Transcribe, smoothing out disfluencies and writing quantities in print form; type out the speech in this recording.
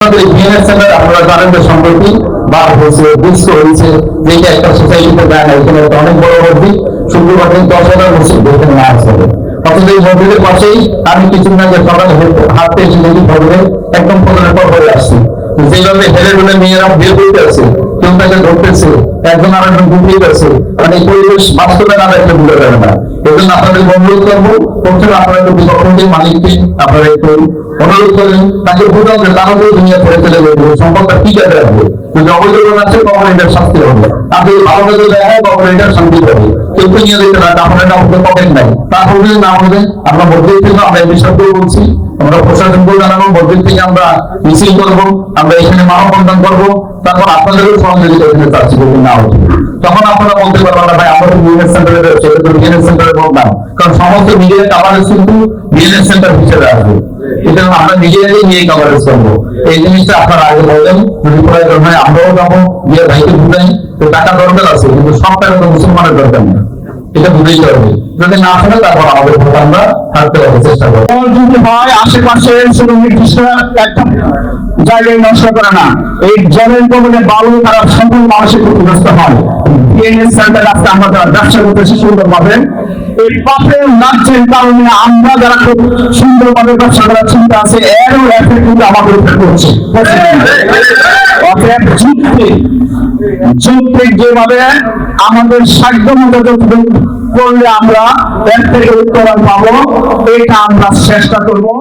আপনারা জানেন যে সম্প্রতি বার হয়েছে বিশ্ব হয়েছে যেটা একটা সোসাইটিতে দেয় না, এখানে অনেক বড় মসজিদ, শুক্রবার দিন 10,000 মসজিদ এখানে না আসে। অথচ এই মসজিদের পাশেই আমি কিছুদিন আগে সকালে হাঁটতে এসে দেখি ভবনে একদম ফজরের পর হয়ে আসছি, যেভাবে হেলে হেলে মেয়েরা বের করতে আছে, কেউ তাকে ধরতেছে, একজন আরেকজন ঘুরিয়ে গেছে, মানে এই পরিবেশ বাস্তবে না একটা বুঝে যাবে না। এই জন্য আপনাদের অনুরোধ করবো, প্রথমে আপনারা একটু বিপক্ষের মালিককে আপনারা একটু অনুরোধ করেন, তাকে বোঝাও যে তারা যদি দুনিয়া ছেড়ে চলে যাবে সম্পদটা ঠিক আছে রাখবে, যদি অবৈধ আছে তখন এটার শাস্তি হবে, আপনি ভালো কাজে দেখায় তখন এটার শান্তি হবে। কেউ তো নিয়ে যেতে না, তখন এটা আমাদের পকেট নাই, তারপর যদি না বলবেন আমরা মসজিদ থেকে আমরা এই বিষয়গুলো বলছি, আমরা প্রশাসনকে জানাবো, মসজিদ থেকে আমরা মিছিল করবো, আমরা এখানে মানববন্ধন করবো, তারপর আপনাদেরও সহযোগিতা এখানে চাচ্ছি যদি না হচ্ছে, তখন আপনারা বলতে পারবেন না ভাই আমরা তো বিএনএস সেন্টারে রয়েছে, এটা তো বিএনএস সেন্টারে বললাম, কারণ সমস্ত মিডিয়া কাভারেজ কিন্তু বিএনএস সেন্টার হিসেবে আসবে, এটা আমরা নিজেরাই নিয়ে কাভারেজ করবো। এই জিনিসটা আপনারা আগে বলবেন, যদি প্রয়োজন হয় আমরাও যাবো, গিয়ে ভাইকে বুঝাই, তো টাকা দরকার আছে কিন্তু সব টাকা তো মুসলমানের দরকার নেই, এটা বুঝতেই হবে। যদি না শুনে তারপর আমাদের ভোট আমরা থাকতে হবে, চেষ্টা করবো। যদি হয় আশেপাশে শুধু নির্দিষ্ট একটা জায়গায় নষ্ট করে না, এই জলের কবলে বালু তারা সকল মানুষের ক্ষতিগ্রস্ত হয়। বিএনএস সেন্টার আজকে আমরা যারা ব্যবসা করতেছি সুন্দরভাবে, এই পাপের রাজ্যের কারণে আমরা যারা খুব সুন্দরভাবে ব্যবসা করার চিন্তা আছে এরও এফেক্ট কিন্তু আমাদের উপরে করছে। অতএব যুক্তিক যেভাবে আমাদের সাধ্য মতো করলে আমরা এর থেকে উত্তরণ পাবো, এটা আমরা চেষ্টা করবো।